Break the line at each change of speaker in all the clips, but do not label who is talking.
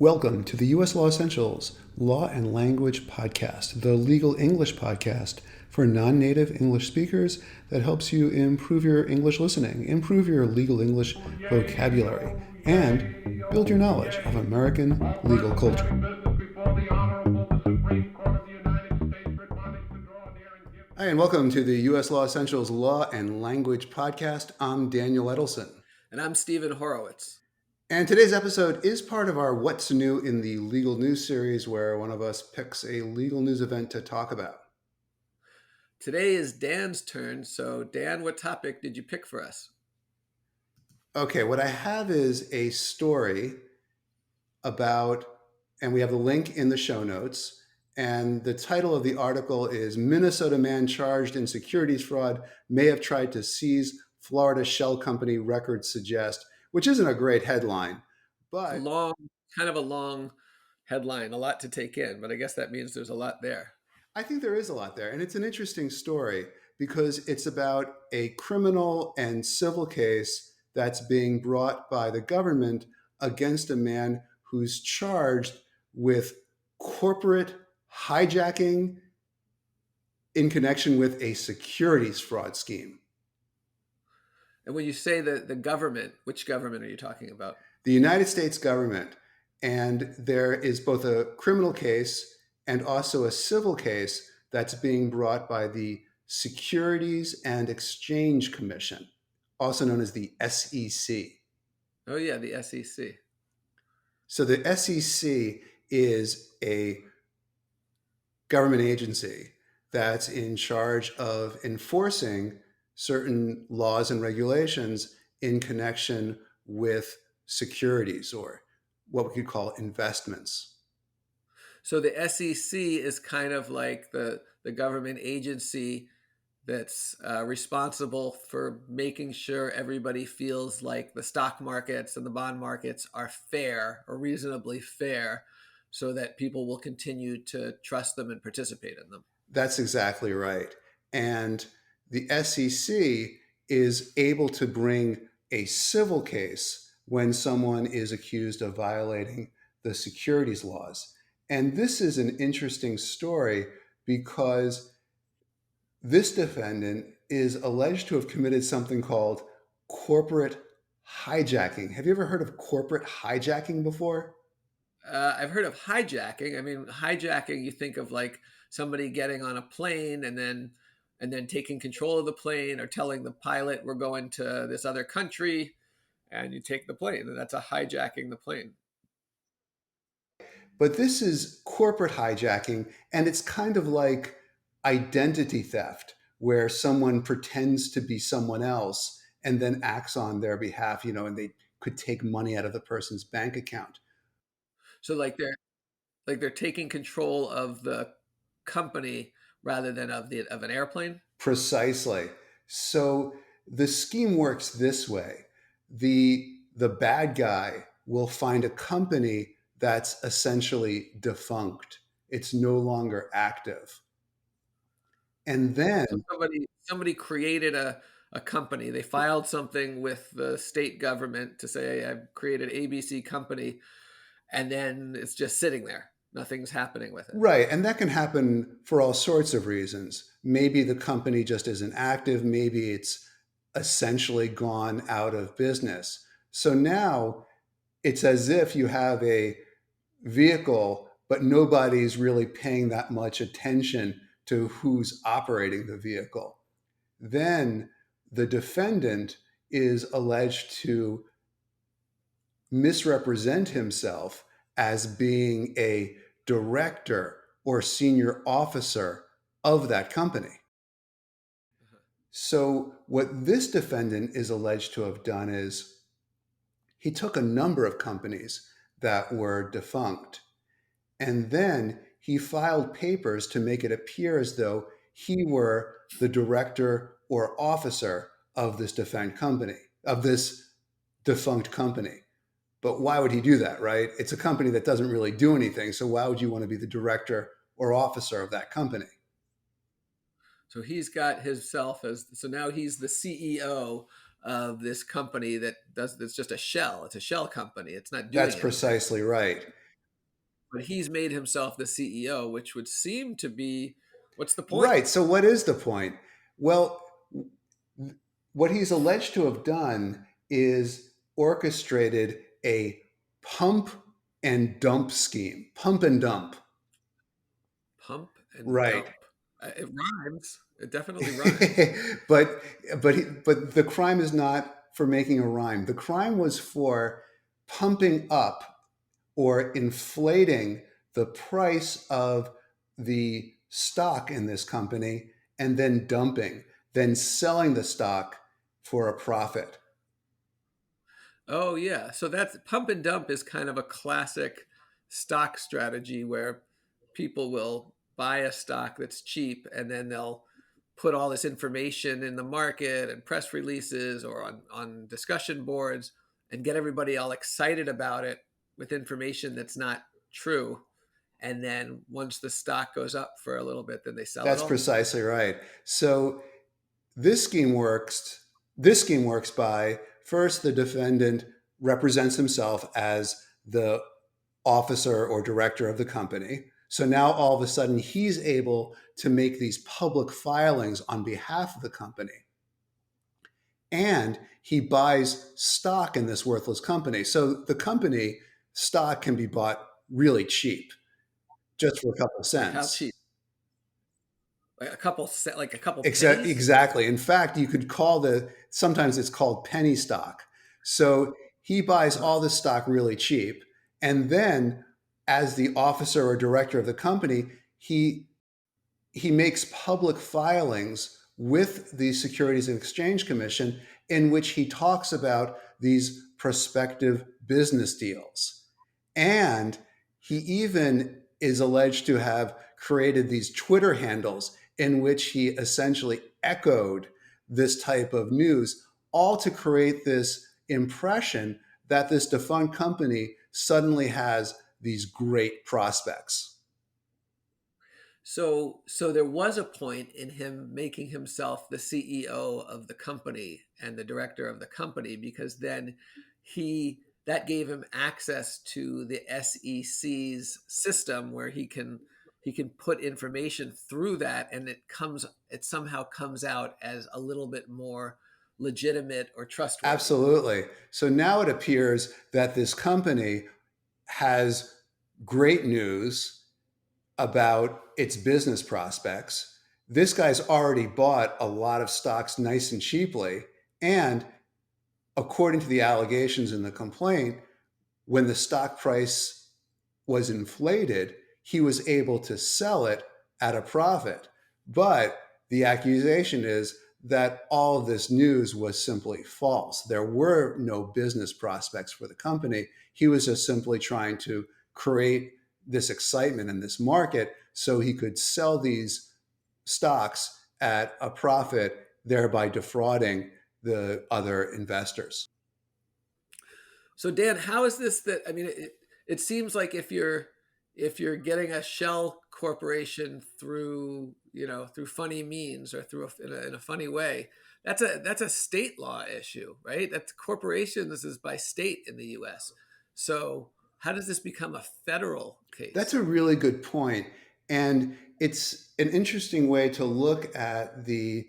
Welcome to the U.S. Law Essentials Law and Language Podcast, the legal English podcast for non-native English speakers that helps you improve your English listening, improve your legal English vocabulary, and build your knowledge of American legal culture. Hi, and welcome to the U.S. Law Essentials Law and Language Podcast. I'm Daniel Edelson.
And I'm Stephen Horowitz.
And today's episode is part of our What's New in the Legal News series, where one of us picks a legal news event to talk about.
Today is Dan's turn. So, Dan, what topic did you pick for us?
Okay, what I have is a story about, and we have the link in the show notes, and the title of the article is Minnesota Man Charged in Securities Fraud May Have Tried to Seize Florida Shell Company Records Suggest, which isn't a great headline, but
kind of a long headline, a lot to take in, but I guess that means there's a lot there.
I think there is a lot there, and it's an interesting story because it's about a criminal and civil case that's being brought by the government against a man who's charged with corporate hijacking in connection with a securities fraud scheme.
And when you say the government, which government are you talking about?
The United States government. And there is both a criminal case and also a civil case that's being brought by the Securities and Exchange Commission, also known as the SEC.
Oh, yeah, the SEC.
So the SEC is a government agency that's in charge of enforcing certain laws and regulations in connection with securities, or what we could call investments.
So the SEC is kind of like the government agency that's responsible for making sure everybody feels like the stock markets and the bond markets are fair or reasonably fair, so that people will continue to trust them and participate in them.
That's exactly right. And the SEC is able to bring a civil case when someone is accused of violating the securities laws. And this is an interesting story because this defendant is alleged to have committed something called corporate hijacking. Have you ever heard of corporate hijacking before?
I've heard of hijacking. I mean, hijacking, you think of like somebody getting on a plane and then taking control of the plane, or telling the pilot we're going to this other country, and you take the plane, and that's a hijacking the plane.
But this is corporate hijacking, and it's kind of like identity theft, where someone pretends to be someone else and then acts on their behalf, and they could take money out of the person's bank account.
So like they're taking control of the company rather than of an airplane?
Precisely. So the scheme works this way. The bad guy will find a company that's essentially defunct. It's no longer active. And then
so somebody created a company. They filed something with the state government to say, I've created ABC company, and then it's just sitting there. Nothing's happening with it.
Right. And that can happen for all sorts of reasons. Maybe the company just isn't active. Maybe it's essentially gone out of business. So now it's as if you have a vehicle, but nobody's really paying that much attention to who's operating the vehicle. Then the defendant is alleged to misrepresent himself as being a director or senior officer of that company. So what this defendant is alleged to have done is he took a number of companies that were defunct, and then he filed papers to make it appear as though he were the director or officer of this defunct company. But why would he do that, right? It's a company that doesn't really do anything. So why would you want to be the director or officer of that company?
So he's got himself so now he's the CEO of this company that's just a shell. It's a shell company. It's not doing
That's
anything.
precisely right.
but he's made himself the CEO, which would seem to be, what's the point?
Right. So what is the point? Well, what he's alleged to have done is orchestrated a pump and dump scheme. Pump and dump.
Pump and
Right.
dump. It rhymes. It definitely rhymes.
but but the crime is not for making a rhyme. The crime was for pumping up or inflating the price of the stock in this company and then dumping, then selling the stock for a profit.
Oh yeah. So that's pump and dump is kind of a classic stock strategy where people will buy a stock that's cheap and then they'll put all this information in the market and press releases or on discussion boards and get everybody all excited about it with information that's not true. And then once the stock goes up for a little bit, then they sell it
That's
all.
precisely right. So this scheme works. This scheme works by first the defendant represents himself as the officer or director of the company. So now all of a sudden he's able to make these public filings on behalf of the company. And he buys stock in this worthless company. So the company stock can be bought really cheap, just for a couple of
Like how
cents.
cheap? Like a couple pennies?
Exactly. In fact, you could call sometimes it's called penny stock. So he buys
Uh-huh.
all this stock really cheap. And then, as the officer or director of the company, he makes public filings with the Securities and Exchange Commission in which he talks about these prospective business deals. And he even is alleged to have created these Twitter handles in which he essentially echoed this type of news, all to create this impression that this defunct company suddenly has these great prospects.
So there was a point in him making himself the CEO of the company and the director of the company because then he that gave him access to the SEC's system where he can put information through that and it somehow comes out as a little bit more legitimate or trustworthy.
Absolutely. So now it appears that this company has great news about its business prospects. This guy's already bought a lot of stocks nice and cheaply. And according to the allegations in the complaint, when the stock price was inflated, he was able to sell it at a profit. But the accusation is that all of this news was simply false. There were no business prospects for the company. He was just simply trying to create this excitement in this market so he could sell these stocks at a profit, thereby defrauding the other investors.
So Dan, how is this that I mean it seems like if you're getting a shell corporation through through funny means or in a funny way, that's a state law issue, right? That's corporations is by state in the US. So how does this become a federal
That's
case?
a really good point. And it's an interesting way to look at the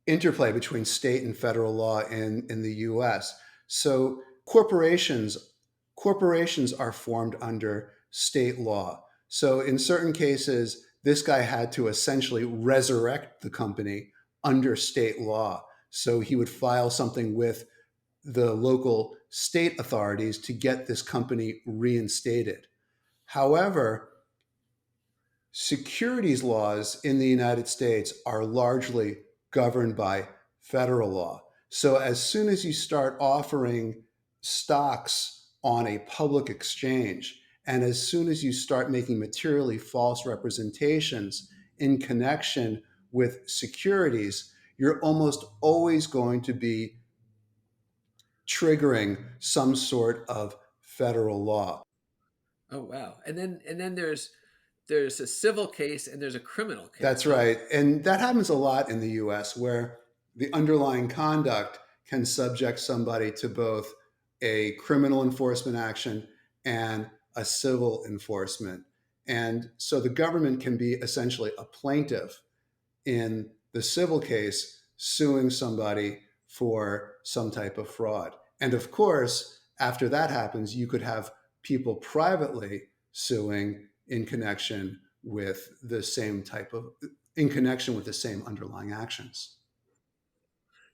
interplay between state and federal law in the US. So corporations are formed under state law. So in certain cases, this guy had to essentially resurrect the company under state law. So he would file something with the local state authorities to get this company reinstated. However, securities laws in the United States are largely governed by federal law. So as soon as you start offering stocks on a public exchange, and as soon as you start making materially false representations in connection with securities, you're almost always going to be triggering some sort of federal law.
Oh wow. And then there's a civil case and there's a criminal case,
That's
huh?
right. And that happens a lot in the US where the underlying conduct can subject somebody to both a criminal enforcement action and a civil enforcement. And so the government can be essentially a plaintiff in the civil case suing somebody for some type of fraud. And of course, after that happens, you could have people privately suing in connection with the same underlying actions.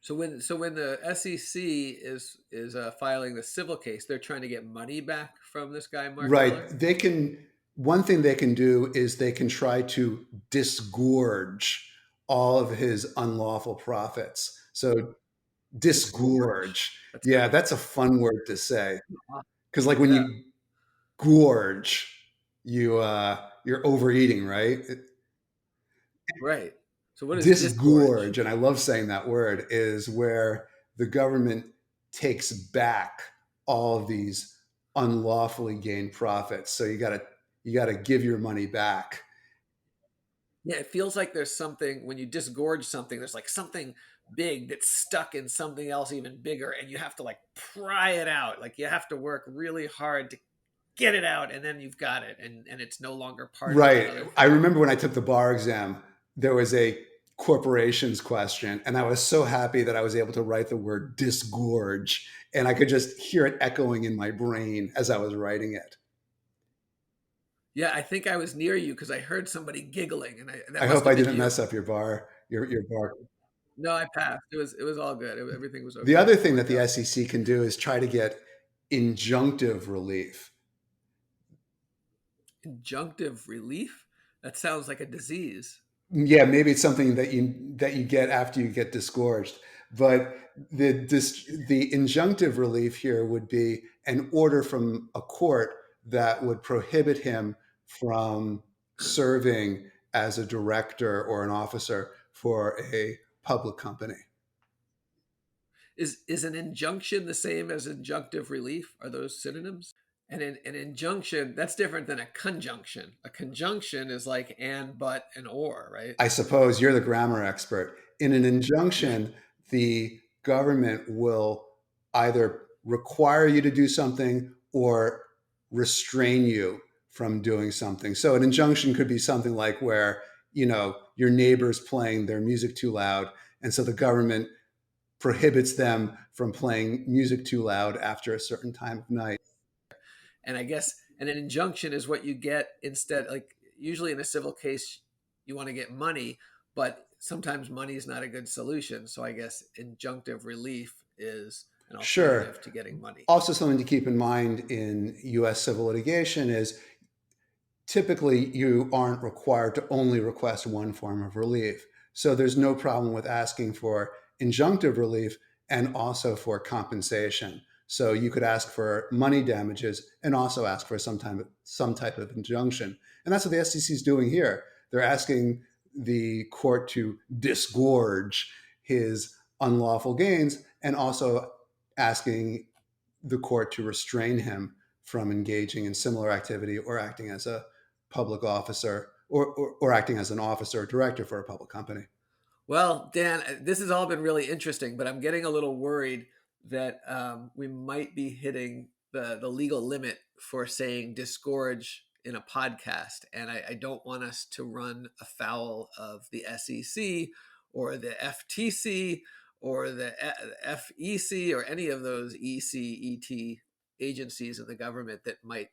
So when the SEC is filing the civil case, they're trying to get money back from this guy Mark
Right.
Miller.
One thing they can do is they can try to disgorge all of his unlawful profits. So disgorge.
That's
Yeah,
good.
that's a fun word to say. Because like when
Yeah.
you gorge, you're overeating, right?
Right. So what is disgorge?
Disgorge, and I love saying that word, is where the government takes back all of these unlawfully gained profits. So you gotta give your money back.
Yeah, it feels like there's something when you disgorge something, there's like something big that's stuck in something else even bigger, and you have to like pry it out. Like you have to work really hard to get it out, and then you've got it, and it's no longer part of the
Right.
other
I
thing.
remember when I took the bar exam, there was a corporations question, and I was so happy that I was able to write the word disgorge, and I could just hear it echoing in my brain as I was writing it.
Yeah, I think I was near you because I heard somebody giggling, and
I
that must
hope
have
I
been
didn't
you.
mess up your bar. Your bar.
No, I passed. It was all good. Everything was
The
okay.
other
It
thing that
worked
the
out.
SEC can do is try to get injunctive relief.
Injunctive relief? That sounds like a disease.
Yeah, maybe it's something that you get after you get disgorged. But the injunctive relief here would be an order from a court that would prohibit him from serving as a director or an officer for a public company.
Is an injunction the same as injunctive relief? Are those synonyms? And an injunction, that's different than a conjunction. A conjunction is like and, but, and or, right?
I suppose you're the grammar expert. In an
Yeah.
injunction, the government will either require you to do something or restrain you from doing something. So an injunction could be something like where, your neighbor's playing their music too loud, and so the government prohibits them from playing music too loud after a certain time of night.
And I guess, and an injunction is what you get instead. Like usually in a civil case, you want to get money, but sometimes money is not a good solution. So I guess injunctive relief is an
Sure.
alternative to getting money.
Also, something to keep in mind in US civil litigation is typically you aren't required to only request one form of relief. So there's no problem with asking for injunctive relief and also for compensation. So you could ask for money damages and also ask for some type of injunction. And that's what the SEC is doing here. They're asking the court to disgorge his unlawful gains and also asking the court to restrain him from engaging in similar activity or acting as a public officer or acting as an officer or director for a public company.
Well, Dan, this has all been really interesting, but I'm getting a little worried that we might be hitting the legal limit for saying disgorge in a podcast. And I don't want us to run afoul of the SEC or the FTC or the FEC or any of those ECET agencies of the government that might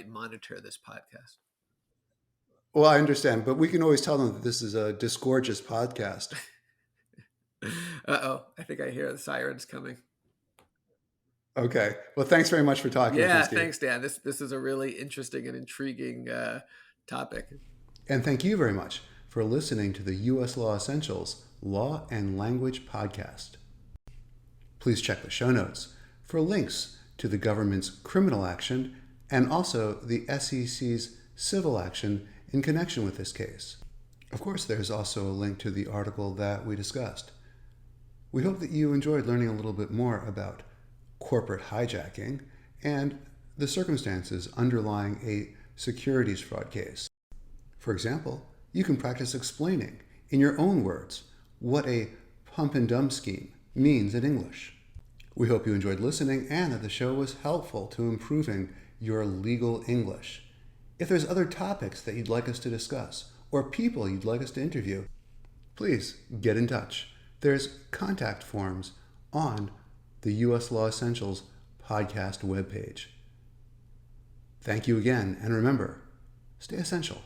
monitor this podcast.
Well, I understand, but we can always tell them that this is a disgorgeous podcast.
Uh-oh, I think I hear the sirens coming.
Okay. Well, thanks very much for talking with me,
Yeah,
Steve.
thanks, Dan. This is a really interesting and intriguing topic.
And thank you very much for listening to the U.S. Law Essentials Law and Language Podcast. Please check the show notes for links to the government's criminal action and also the SEC's civil action in connection with this case. Of course, there's also a link to the article that we discussed. We hope that you enjoyed learning a little bit more about corporate hijacking and the circumstances underlying a securities fraud case. For example, you can practice explaining in your own words what a pump and dump scheme means in English. We hope you enjoyed listening and that the show was helpful to improving your legal English. If there's other topics that you'd like us to discuss or people you'd like us to interview, please get in touch. There's contact forms on the US Law Essentials podcast webpage. Thank you again, and remember, stay essential.